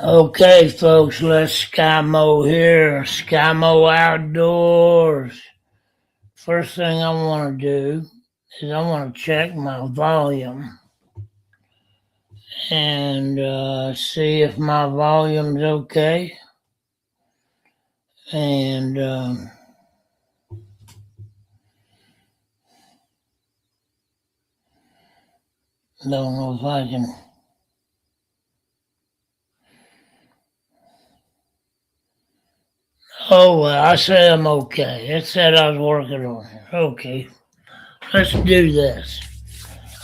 Okay, folks, let's Skymo here. Skymo Outdoors. First thing I want to do is I want to check my volume and see if my volume's okay. And don't know if I can. Oh, well, I said I'm okay. It said I was working on it. Okay, let's do this.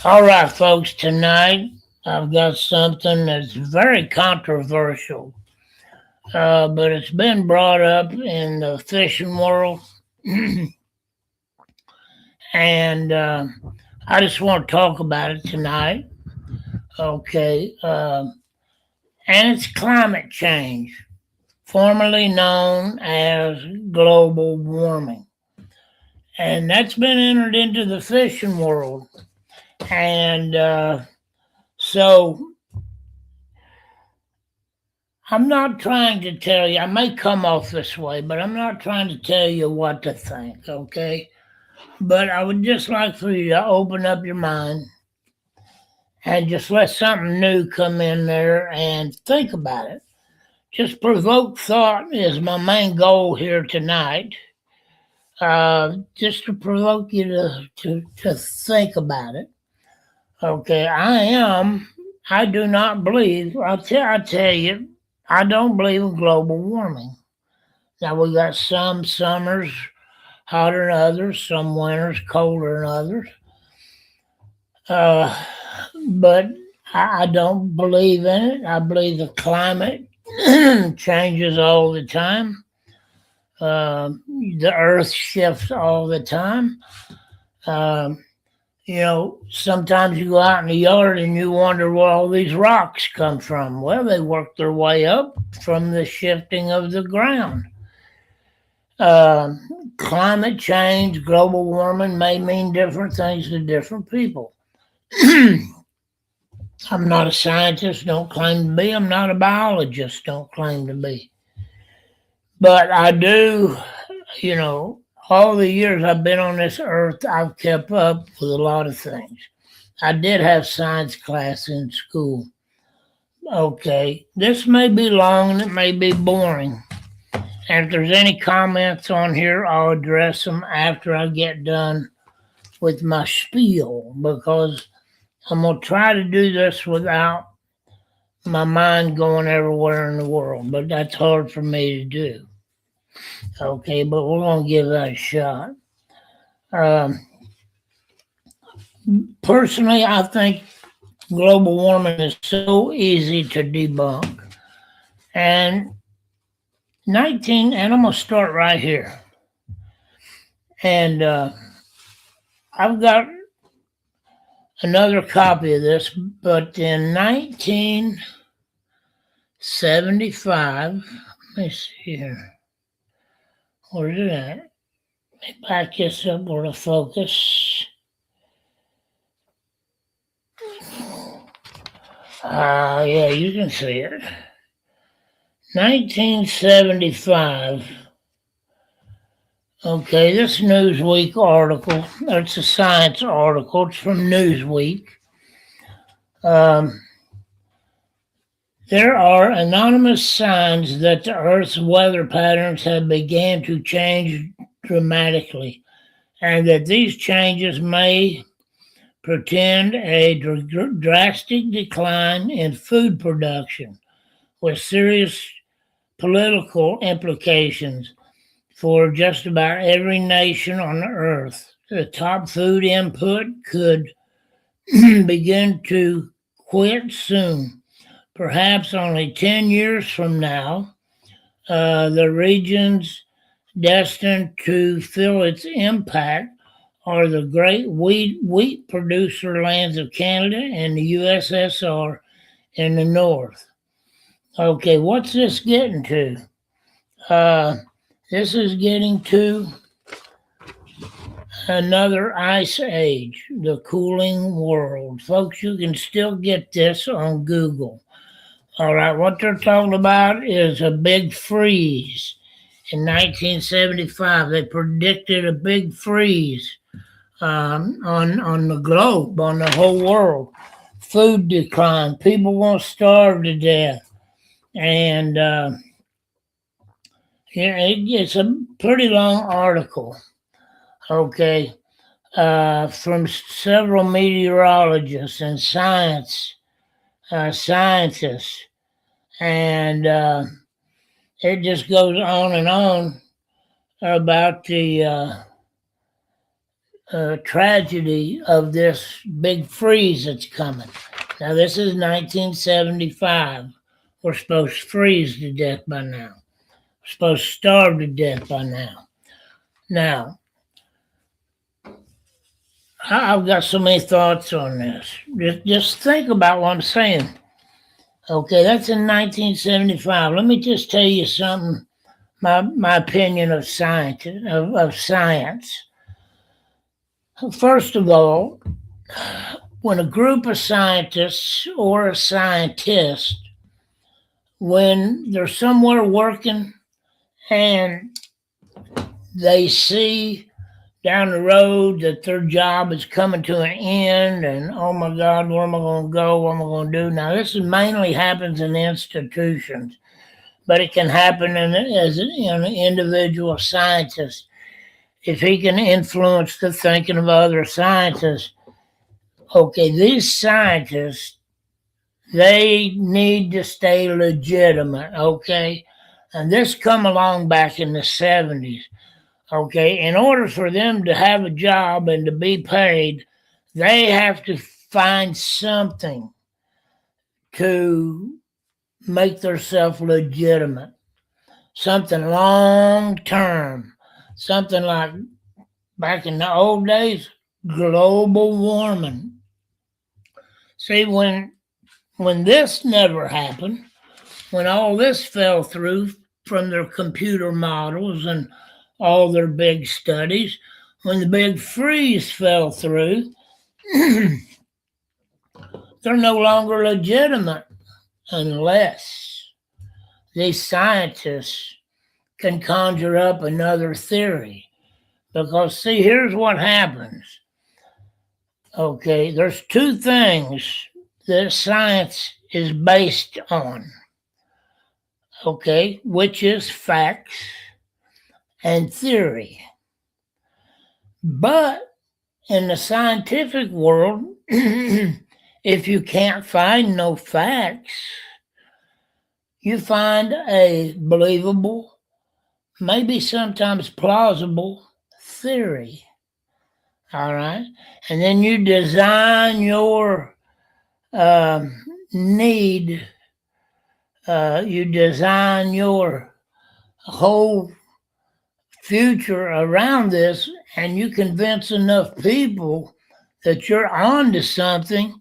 All right, folks, tonight I've got something that's very controversial, but it's been brought up in the fishing world. and I just want to talk about it tonight. Okay, and it's climate change, formerly known as global warming. And that's been entered into the fishing world. And so I'm not trying to tell you, I may come off this way, but I'm not trying to tell you what to think, okay? But I would just like for you to open up your mind and just let something new come in there and think about it. Just provoke thought is my main goal here tonight. Just to provoke you to think about it. Okay, I do not believe, I tell you, I don't believe in global warming. Now, we got some summers hotter than others, some winters colder than others. But I don't believe in it. I believe the climate changes all the time. The earth shifts all the time. Sometimes you go out in the yard and you wonder where all these rocks come from. Well, they work their way up from the shifting of the ground. Climate change, global warming may mean different things to different people. I'm not a scientist, don't claim to be. I'm not a biologist, don't claim to be. But I do, all the years I've been on this earth, I've kept up with a lot of things. I did have science class in school. Okay, this may be long and it may be boring. And if there's any comments on here, I'll address them after I get done with my spiel, because I'm going to try to do this without my mind going everywhere in the world, but that's hard for me to do. Okay, but we're going to give that a shot. Personally, I think global warming is so easy to debunk. And I'm going to start right here. And I've got another copy of this, but in 1975, let me see here. Where's it at? Let me back this up where to focus. Yeah, you can see it. 1975. Okay, this Newsweek article, it's a science article, it's from Newsweek. There are anonymous signs that the Earth's weather patterns have begun to change dramatically, and that these changes may portend a drastic decline in food production, with serious political implications for just about every nation on the earth. The top food input could begin to quit soon. Perhaps only 10 years from now, the regions destined to feel its impact are the great wheat producer lands of Canada and the USSR in the north. Okay, what's this getting to? This is getting to another ice age, the cooling world. Folks, you can still get this on Google. All right, what they're talking about is a big freeze. In 1975, they predicted a big freeze on the globe, on the whole world. Food decline, people won't starve to death, and it's a pretty long article. Okay, from several meteorologists and scientists, and it just goes on and on about the tragedy of this big freeze that's coming. Now, this is 1975. We're supposed to freeze to death by now. We're supposed to starve to death by now. Now, I've got so many thoughts on this. Just think about what I'm saying. Okay, that's in 1975. Let me just tell you something. My opinion of science. First of all, when a group of scientists or a scientist, when they're somewhere working and they see down the road that their job is coming to an end and, oh my God, where am I going to go? What am I going to do? Now, this mainly happens in institutions, but it can happen as an individual scientist. If he can influence the thinking of other scientists, okay, these scientists, they need to stay legitimate, okay? And this come along back in the 70s, okay? In order for them to have a job and to be paid, they have to find something to make themselves legitimate, something long term, something like back in the old days, global warming. See, when this never happened, when all this fell through from their computer models and all their big studies, when the big freeze fell through, they're no longer legitimate unless these scientists can conjure up another theory. Because, see, here's what happens. Okay, there's two things that science is based on. Okay, which is facts and theory. But in the scientific world, if you can't find no facts, you find a believable, maybe sometimes plausible theory. All right. And then you design your need, you design your whole future around this, and you convince enough people that you're on to something,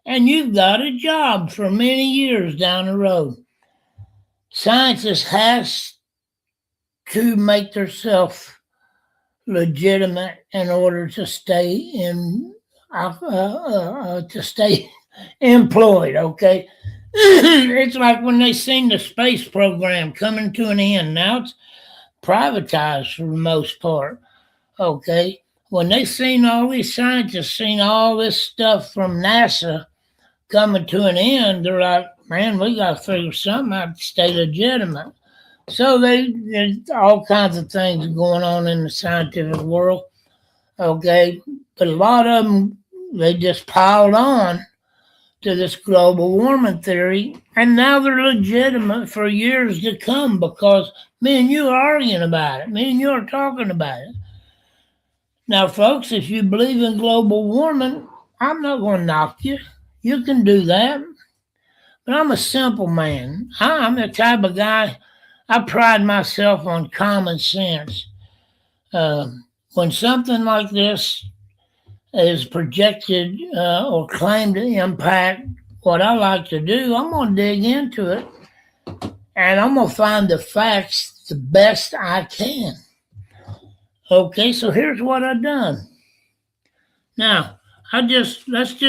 and you've got a job for many years down the road. Scientists has to make themselves legitimate in order to stay employed. Okay, it's like when they seen the space program coming to an end. Now it's privatized for the most part. Okay, when they seen all these scientists seen all this stuff from NASA coming to an end, they're like, man, we got to figure something out to stay legitimate. So there's all kinds of things going on in the scientific world, okay? But a lot of them, they just piled on to this global warming theory, and now they're legitimate for years to come because me and you are arguing about it. Me and you are talking about it. Now, folks, if you believe in global warming, I'm not going to knock you. You can do that. But I'm a simple man. I'm the type of guy, I pride myself on common sense. When something like this is projected or claimed to impact what I like to do, I'm going to dig into it and I'm going to find the facts the best I can. Okay, so here's what I've done. Now, let's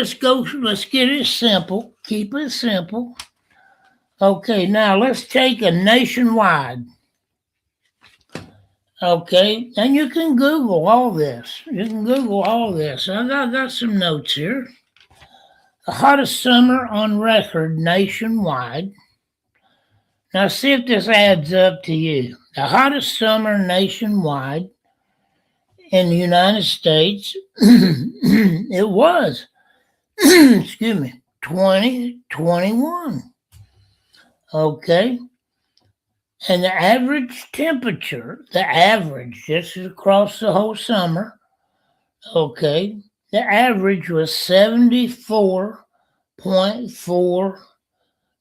get it simple, keep it simple. Okay, now let's take a nationwide. Okay, and you can Google all this. You can Google all this. I got some notes here. The hottest summer on record nationwide. Now, see if this adds up to you. The hottest summer nationwide in the United States, it was, excuse me, 2021. Okay. And the average temperature, this is across the whole summer, okay, the average was 74.4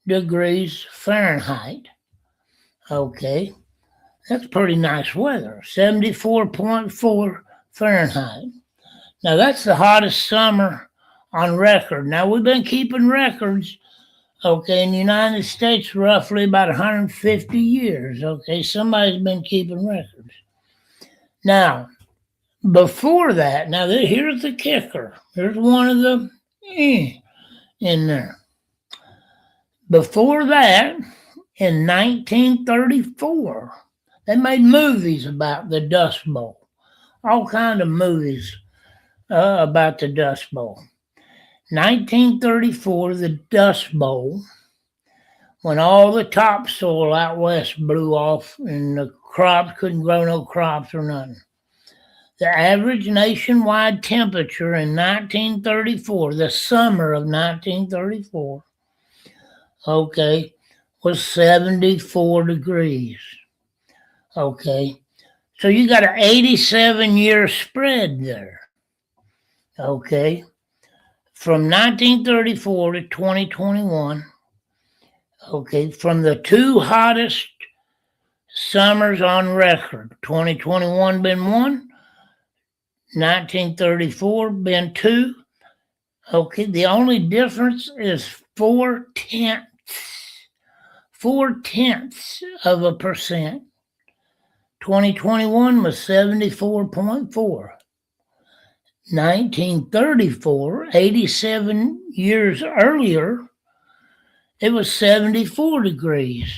degrees Fahrenheit. Okay, that's pretty nice weather, 74.4 Fahrenheit. Now, that's the hottest summer on record. Now, we've been keeping records, okay, in the United States, roughly about 150 years. Okay, somebody's been keeping records. Now, before that, now here's the kicker. Here's one of the in there. Before that, in 1934, they made movies about the Dust Bowl. All kind of movies about the Dust Bowl. 1934, the Dust Bowl, when all the topsoil out west blew off and the crops couldn't grow no crops or nothing. The average nationwide temperature in 1934, the summer of 1934, okay, was 74 degrees. Okay, so you got an 87-year spread there. Okay, from 1934 to 2021. Okay, from the two hottest summers on record, 2021 been one, 1934 been two. Okay, the only difference is 4/10 of a percent. 2021 was 74.4. 1934, 87 years earlier, it was 74 degrees.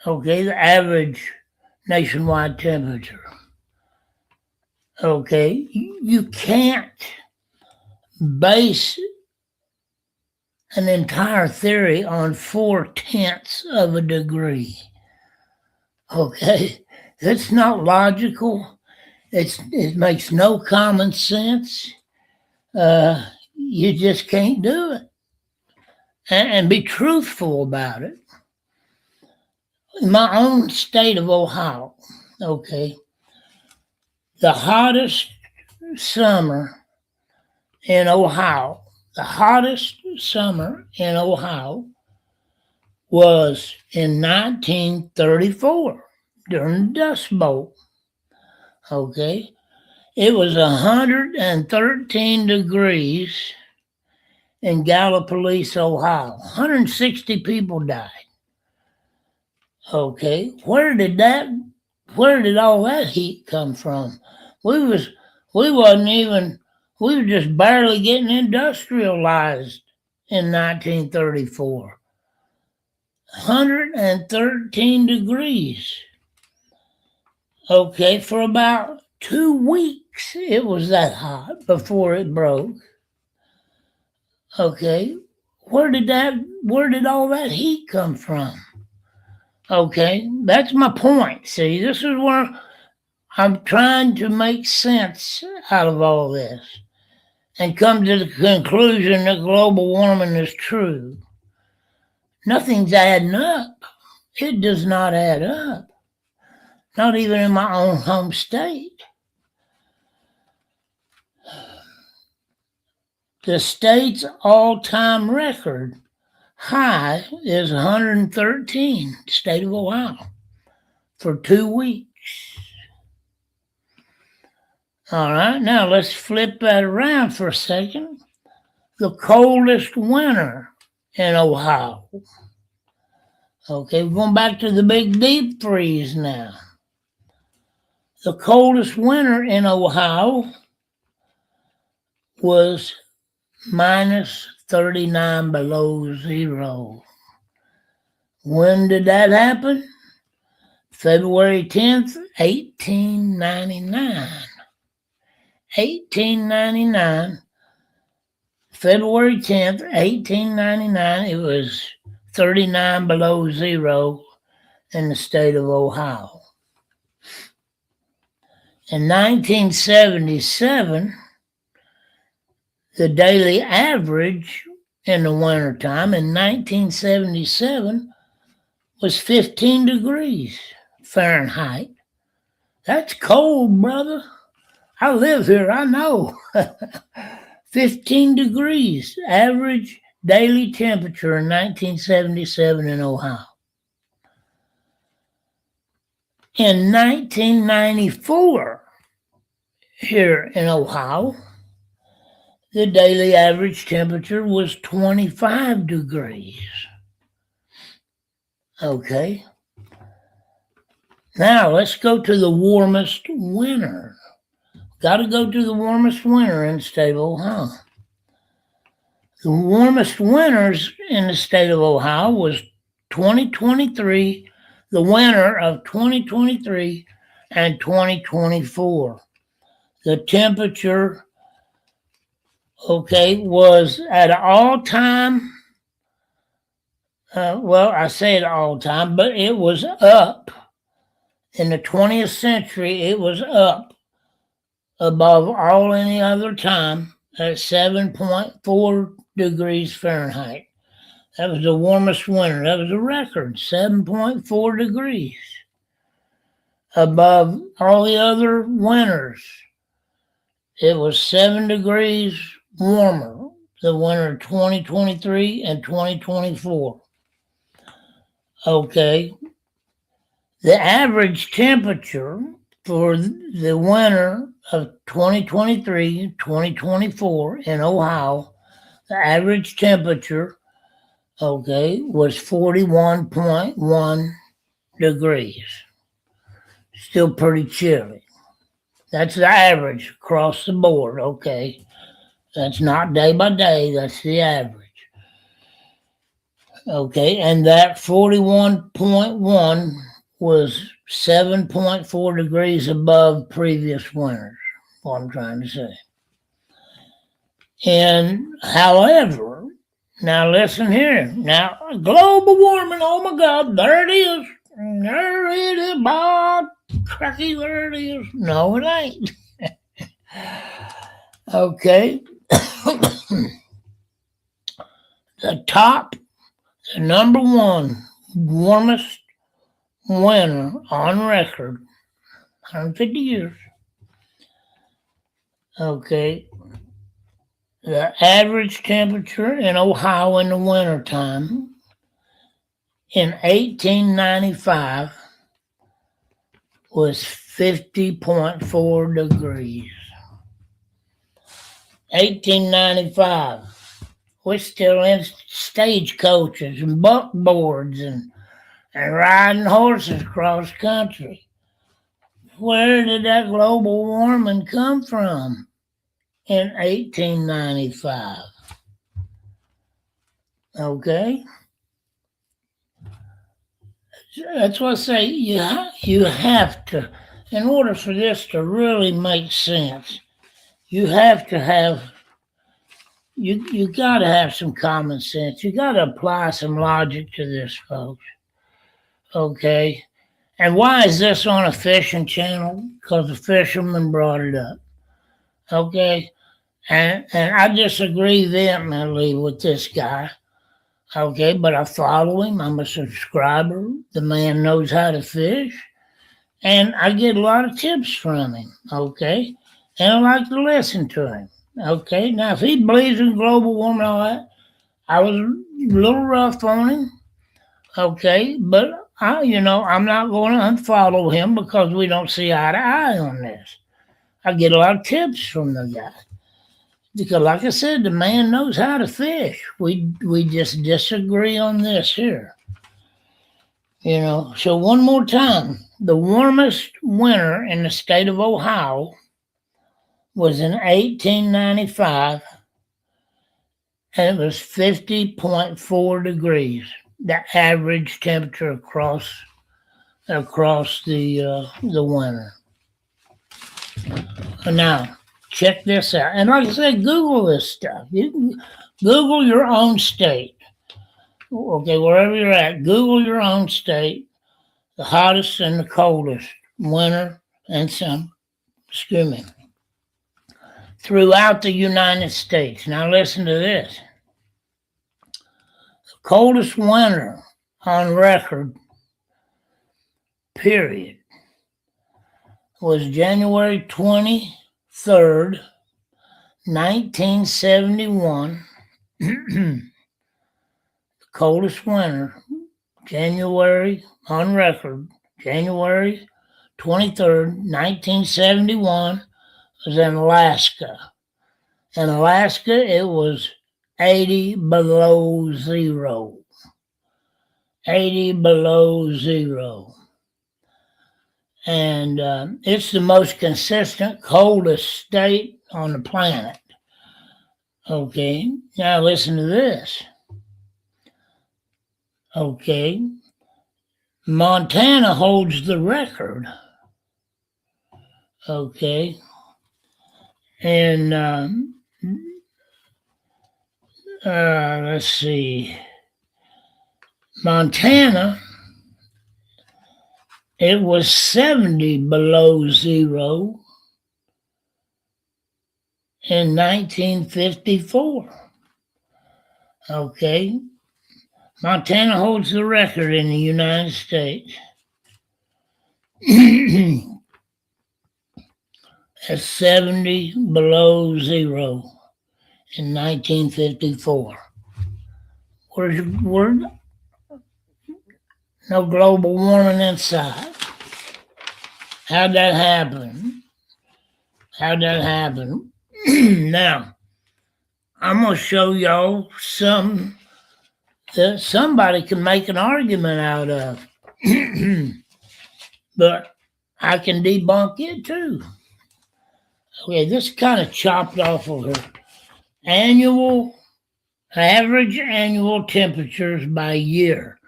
Okay, the average nationwide temperature. Okay, you can't base an entire theory on 4/10 of a degree. Okay, that's not logical. It makes no common sense. You just can't do it. And be truthful about it. In my own state of Ohio, okay, the hottest summer in Ohio, was in 1934 during the Dust Bowl. Okay, it was 113 degrees in Gallipolis, Ohio. 160 people died. Okay, where did all that heat come from? We were just barely getting industrialized in 1934. 113 degrees. Okay, for about 2 weeks it was that hot before it broke. Okay, where did all that heat come from? Okay, that's my point. See, this is where I'm trying to make sense out of all this and come to the conclusion that global warming is true. Nothing's adding up. It does not add up. Not even in my own home state. The state's all-time record high is 113, state of Ohio, for 2 weeks. All right, now let's flip that around for a second. The coldest winter in Ohio. Okay, we're going back to the big deep freeze now. The coldest winter in Ohio was minus 39 below zero. When did that happen? February 10th, 1899. 1899, February 10th, 1899, it was 39 below zero in the state of Ohio. In 1977, the daily average in the wintertime in 1977 was 15 degrees Fahrenheit. That's cold, brother. I live here, I know. 15 degrees average daily temperature in 1977 in Ohio. In 1994, here in Ohio, the daily average temperature was 25 degrees. Okay. Now let's go to the warmest winter. Got to go to the warmest winter in the state of Ohio. The warmest winters in the state of Ohio was 2023, the winter of 2023 and 2024. The temperature, was at an all-time, I say at all time, but it was up. In the 20th century, it was up above all any other time at 7.4 degrees Fahrenheit. That was the warmest winter. That was a record, 7.4 degrees above all the other winters. It was 7 degrees warmer, the winter 2023 and 2024. Okay. The average temperature for the winter of 2023-2024 in Ohio, the average temperature, was 41.1 degrees. Still pretty chilly. That's the average across the board, okay? That's not day by day, that's the average. Okay, and that 41.1 was 7.4 degrees above previous winters, what I'm trying to say. And however, now listen here. Now, global warming, oh my God, there it is. There it is, Bob. Cracky, there it is. No, it ain't. Okay. The number one warmest winter on record, 150 years. Okay. The average temperature in Ohio in the wintertime in 1895 was 50.4 degrees. 1895. We're still in stagecoaches and buckboards and riding horses across country. Where did that global warming come from in 1895? Okay? That's what I say. You have to, in order for this to really make sense, you have to have, you got to have some common sense. You got to apply some logic to this, folks. Okay? And why is this on a fishing channel? Because the fisherman brought it up. Okay? And I disagree vehemently with this guy. Okay, but I follow him. I'm a subscriber. The man knows how to fish. And I get a lot of tips from him. Okay? And I like to listen to him. Okay? Now, if he believes in global warming and all that, I was a little rough on him. Okay? But, I'm not going to unfollow him because we don't see eye to eye on this. I get a lot of tips from the guy. Because, like I said, the man knows how to fish. We just disagree on this here. So one more time. The warmest winter in the state of Ohio was in 1895 and it was 50.4 degrees, the average temperature across the winter. Now, check this out. And like I said, Google this stuff. You can Google your own state. Okay, wherever you're at, Google your own state, the hottest and the coldest, winter and summer. Excuse me. Throughout the United States. Now listen to this. The coldest winter on record, period, was January 23rd, 1971. The coldest winter, January on record, January 23rd, 1971, was in Alaska. In Alaska, it was 80 below zero. 80 below zero. And it's the most consistent, coldest state on the planet. Okay, now listen to this. Okay, Montana holds the record. Okay, and let's see, Montana, it was 70 below zero in 1954. Okay, Montana holds the record in the United States. At 70 below zero in 1954. Where's no global warming inside? How'd that happen? Now, I'm going to show y'all some that somebody can make an argument out of. But I can debunk it too. Okay, this kind of chopped off of her average annual temperatures by year.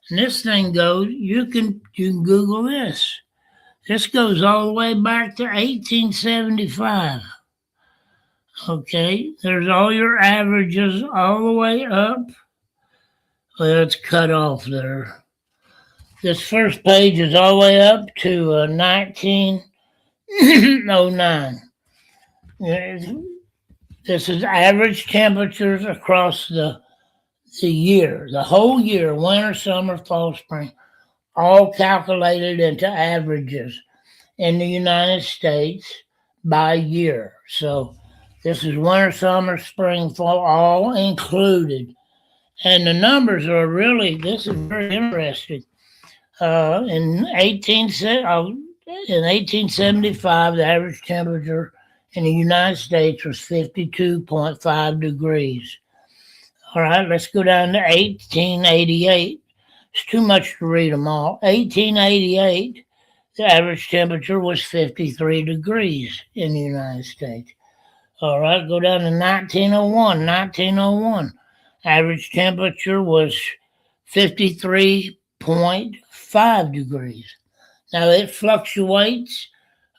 And this thing goes, you can Google this. This goes all the way back to 1875. Okay, there's all your averages all the way up. Well, it's cut off there. This first page is all the way up to 1909. This is average temperatures across the year, the whole year, winter, summer, fall, spring, all calculated into averages in the United States by year. So this is winter, summer, spring, fall, all included. And the numbers are this is very interesting. In 1875, the average temperature in the United States was 52.5 degrees. All right, let's go down to 1888. It's too much to read them all. 1888, the average temperature was 53 degrees in the United States. All right, go down to 1901. 1901, average temperature was 53.5 degrees. Now it fluctuates.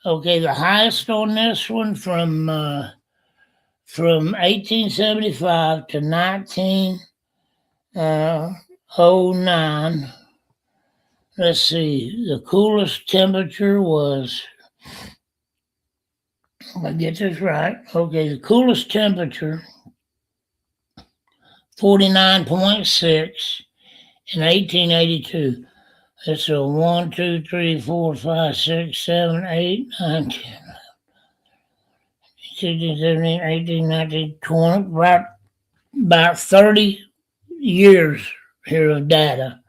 Okay, the highest on this one from 1875 to 1909. Let's see, the coolest temperature was, if I get this right, okay, the coolest temperature, 49.6 in 1882. It's a 1, 2, 3, 4, 5, 6, 7, 8, 9, 10, 16, 17, 18, 19, 20, about 30 years here of data.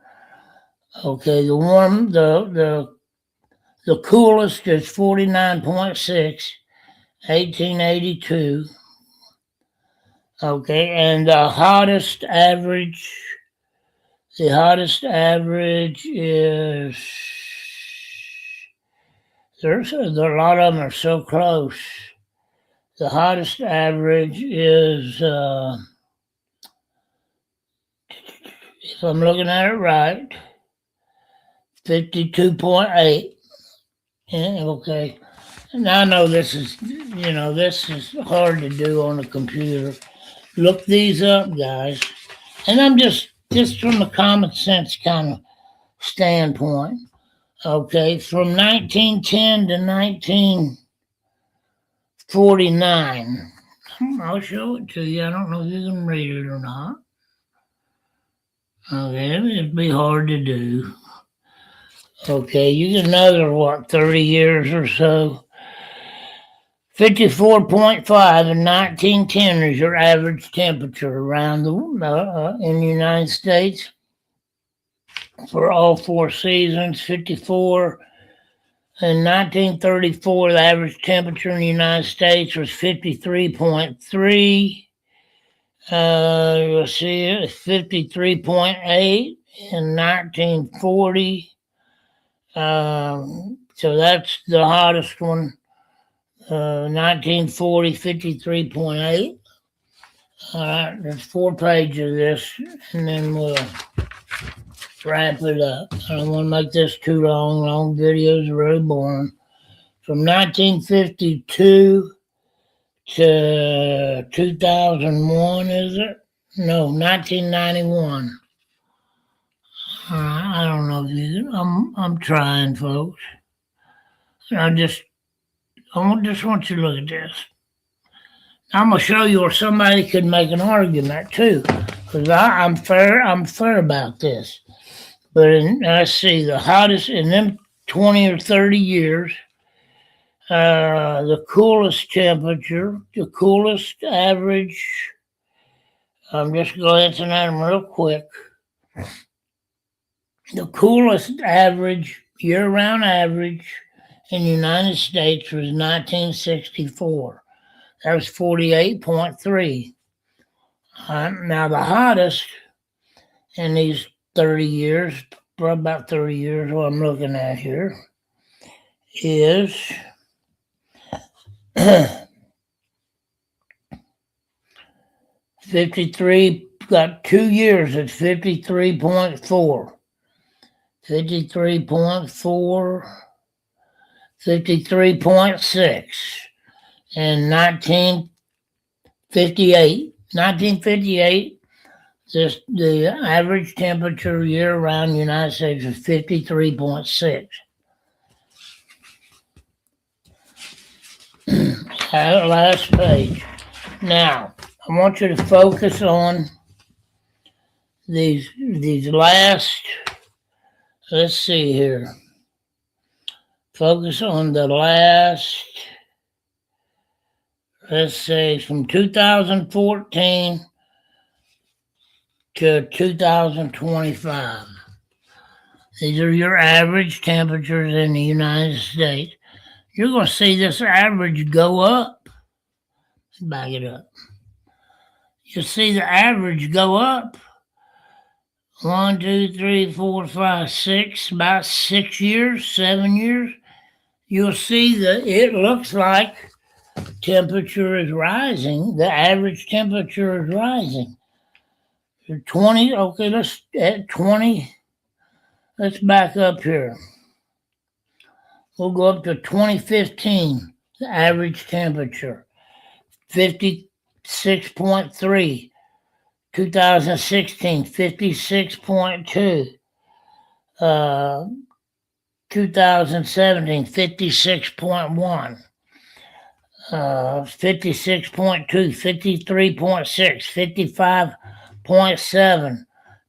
Okay, the coolest is 49.6, 1882. Okay, and the hottest average is, there's a lot of them are so close. The hottest average is if I'm looking at it right, 52.8. Yeah, okay. And I know this is hard to do on a computer. Look these up, guys. And I'm just from a common sense kind of standpoint. Okay, from 1910 to 1949. I'll show it to you. I don't know if you can read it or not. Okay, it'd be hard to do. Okay, you get another, 30 years or so. 54.5 in 1910 is your average temperature around in the United States for all 4 seasons. 54 in 1934, the average temperature in the United States was 53.3. You'll see it, 53.8 in 1940. So that's the hottest one. 1940, 53.8. All right, there's 4 pages of this, and then we'll wrap it up. I don't want to make this too long. Long videos are really boring. From 1952 to 2001, is it? No, 1991. I don't know if you. I'm trying, folks. I just want you to look at this. I'm gonna show you where somebody could make an argument too, because I'm fair about this. But let's see, the hottest in them 20 or 30 years, the coolest temperature, the coolest average. I'm just glancing at them real quick. The coolest average, year-round average in the United States was 1964. That was 48.3. Now the hottest in these 30 years, for about 30 years, what I'm looking at here, is 53, got 2 years at 53.4. 53.4, 53.6, and 1958. 1958, the average temperature year-round in the United States was 53.6. Last page. Now, I want you to focus on these last. Let's see here. Focus on the last, let's say, from 2014 to 2025. These are your average temperatures in the United States. You're going to see this average go up. Back it up. You'll see the average go up. 1, 2, 3, 4, 5, 6, about 6 years, 7 years. You'll see that it looks like temperature is rising. The average temperature is rising. 20, okay, let's at 20. Let's back up here. We'll go up to 2015, the average temperature, 56.3. 2016, 56.2. 2017, 56.1. 56.2, 53.6, 55.7.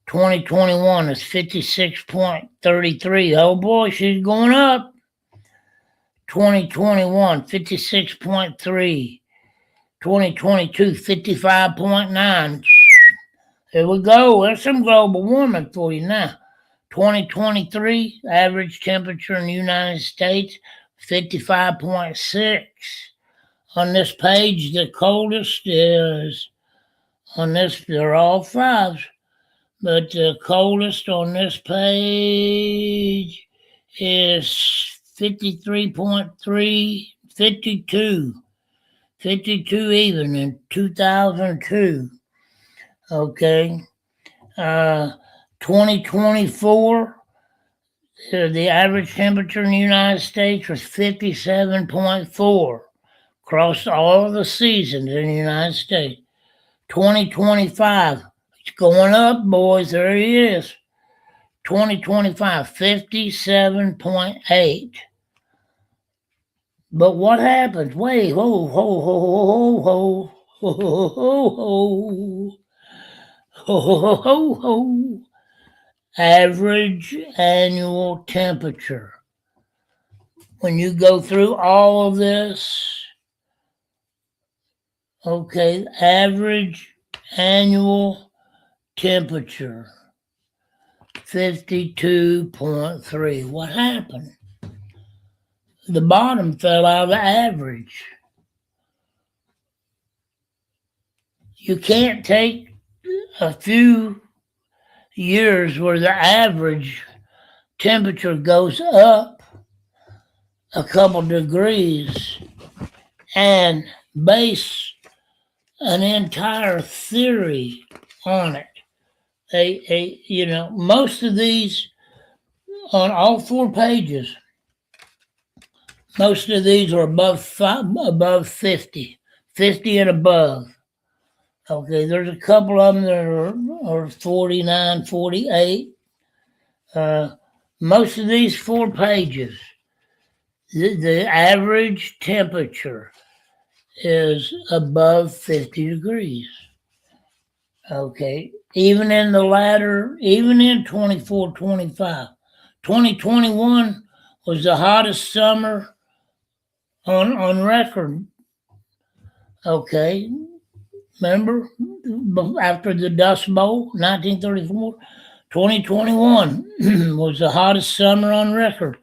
2021 is 56.33. Oh boy, she's going up. 2021, 56.3. 2022, 55.9. Here we go. There's some global warming for you now. 2023, average temperature in the United States, 55.6. On this page, the coldest is, on this, they're all 5s, but the coldest on this page is 53.3, 52. 52 even in 2002. Okay. 2024, the average temperature in the United States was 57.4 across all of the seasons in the United States. 2025, it's going up, boys. There he is. 2025, 57.8. But what happens? Wait, ho, ho, ho, ho, ho, ho, ho, ho, ho, ho, ho, ho. Average annual temperature. When you go through all of this, okay, average annual temperature, 52.3. What happened? The bottom fell out of the average. You can't take a few years where the average temperature goes up a couple degrees and base an entire theory on it. Most of these on all 4 pages, most of these are above 50 and above. Okay, there's a couple of them that are 49, 48. Most of these 4 pages, the average temperature is above 50 degrees. Okay, even in 24, 25. 2021 was the hottest summer on record. Okay, remember after the Dust Bowl, 1934? 2021 was the hottest summer on record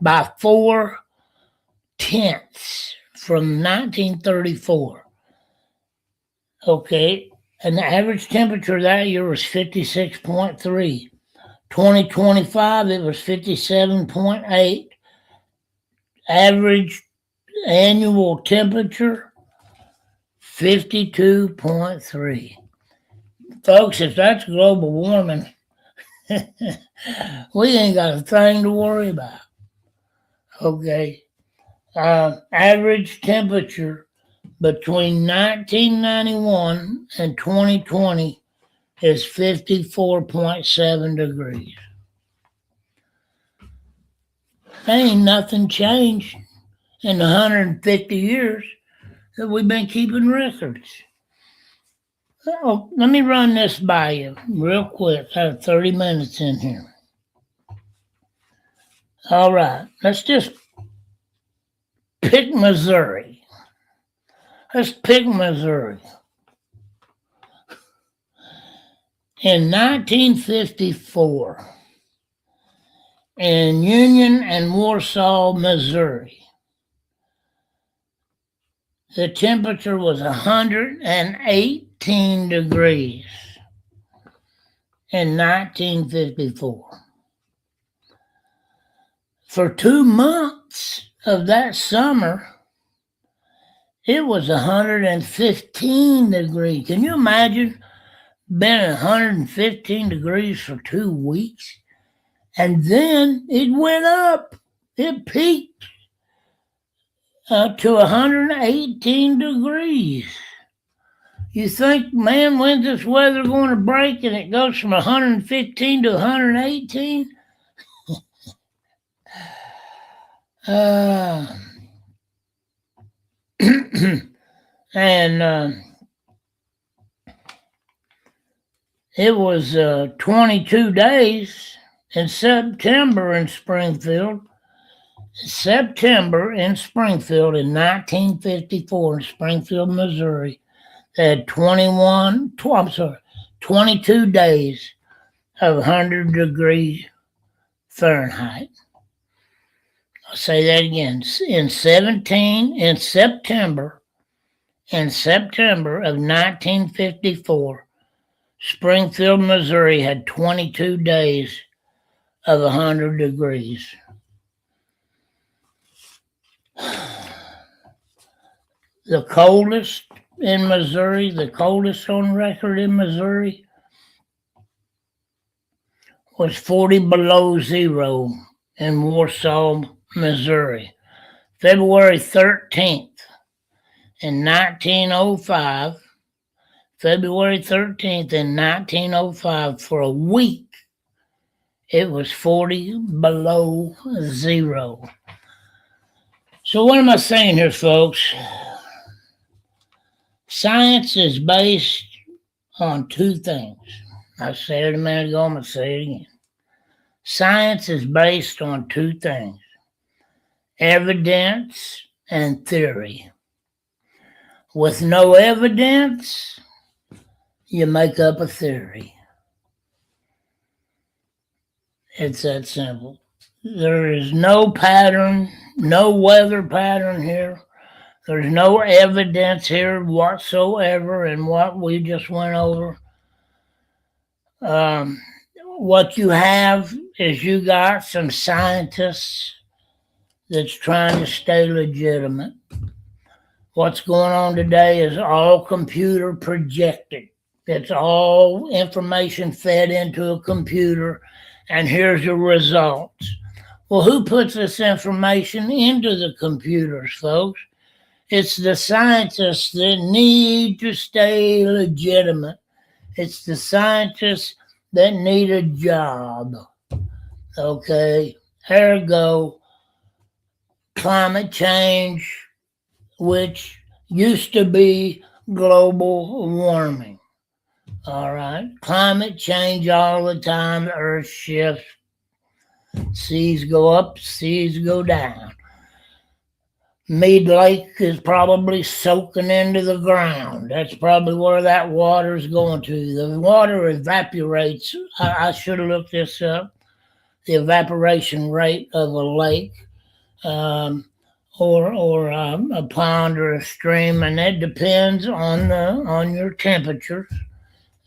by 4/10 from 1934. Okay, and the average temperature that year was 56.3. 2025, it was 57.8. Average annual temperature, 52.3. Folks, if that's global warming, we ain't got a thing to worry about. Okay. Average temperature between 1991 and 2020 is 54.7 degrees. Ain't nothing changed in the 150 years that we've been keeping records. Oh, let me run this by you real quick. I have 30 minutes in here. All right, let's just pick Missouri. Let's pick Missouri. In 1954, in Union and Warsaw, Missouri, the temperature was 118 degrees in 1954. For 2 months of that summer, it was 115 degrees. Can you imagine being 115 degrees for 2 weeks? And then it went up. It peaked to 118 degrees. You think, man, when's this weather going to break and it goes from 115 to 118? And it was 22 days in September in Springfield. September in Springfield in 1954 in Springfield, Missouri. They had 22 days of 100 degrees Fahrenheit. I'll say that again. In September of 1954, Springfield, Missouri had 22 days of 100 degrees. The coldest in Missouri, the coldest on record in Missouri, was 40 below zero in Warsaw, Missouri. February 13th in 1905, February 13th in 1905, for a week, it was 40 below zero. So what am I saying here, folks? Science is based on two things. I said it a minute ago, I'm going to say it again. Science is based on two things: evidence and theory. With no evidence, you make up a theory. It's that simple. There is no pattern, no weather pattern here. There's no evidence here whatsoever in what we just went over. What you have is you got some scientists that's trying to stay legitimate. What's going on today is all computer projected. It's all information fed into a computer, and here's the results. Well, who puts this information into the computers, folks? It's the scientists that need to stay legitimate. It's the scientists that need a job. Okay, ergo, climate change, which used to be global warming. All right, climate change all the time. The earth shifts. Seas go up, seas go down. Mead Lake is probably soaking into the ground. That's probably where that water is going to. The water evaporates. I should have looked this up. The evaporation rate of a lake, or a pond or a stream, and that depends on your temperature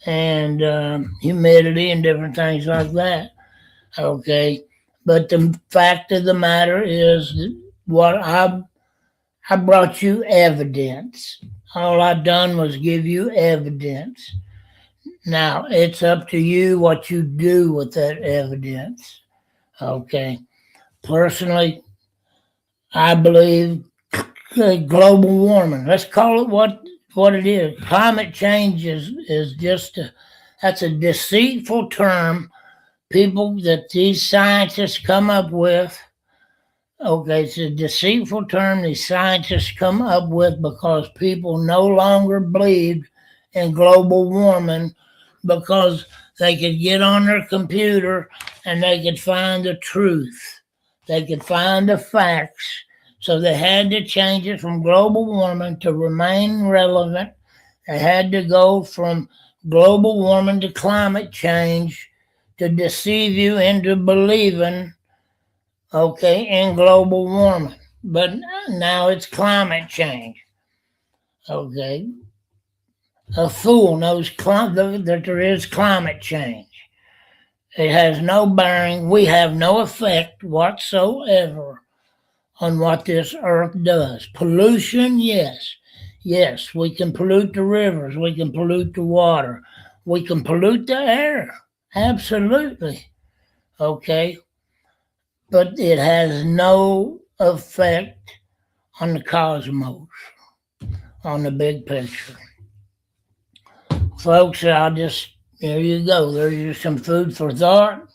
and humidity and different things like that. Okay, but the fact of the matter is what I brought you evidence. All I done was give you evidence. Now, it's up to you what you do with that evidence. Okay. Personally, I believe global warming. Let's call it what it is. Climate change is just that's a deceitful term that these scientists come up with. Okay, it's a deceitful term these scientists come up with because people no longer believe in global warming because they could get on their computer and they could find the truth. They could find the facts. So they had to change it from global warming to remain relevant. They had to go from global warming to climate change to deceive you into believing, okay, in global warming. But now it's climate change. Okay. A fool knows that there is climate change. It has no bearing. We have no effect whatsoever on what this earth does. Pollution, yes. Yes, we can pollute the rivers. We can pollute the water. We can pollute the air. Absolutely. Okay. But it has no effect on the cosmos, on the big picture. Folks, there you go. There's some food for thought.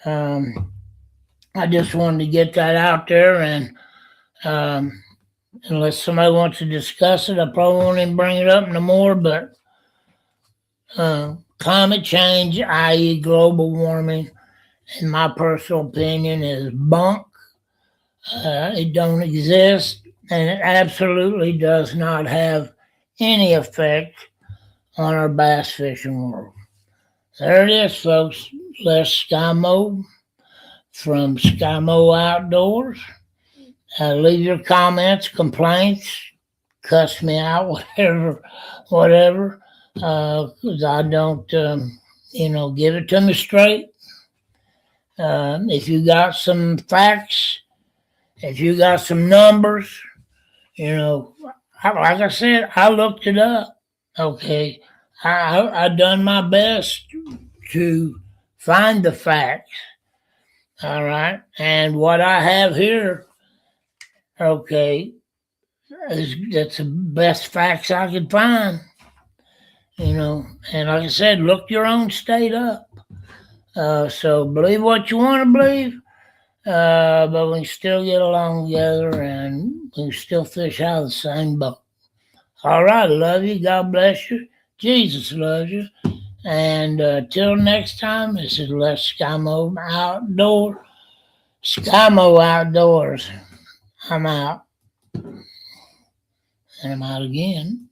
I just wanted to get that out there, and unless somebody wants to discuss it, I probably won't even bring it up no more, but climate change, i.e. global warming, in my personal opinion, is bunk. It don't exist, and it absolutely does not have any effect on our bass fishing world. There it is, folks. Les Skymo from Skymo Outdoors. Leave your comments, complaints, cuss me out, whatever, because I don't, give it to me straight. If you got some facts, if you got some numbers, like I said, I looked it up. Okay, I done my best to Find the facts. All right. And what I have here, okay, that's the best facts I could find. And like I said, look your own state up. So believe what you want to believe, but we can still get along together and we can still fish out of the same boat. All right, love you. God bless you. Jesus loves you. And till next time, this is Les Scamo Outdoor. Scamo Outdoors. I'm out. And I'm out again.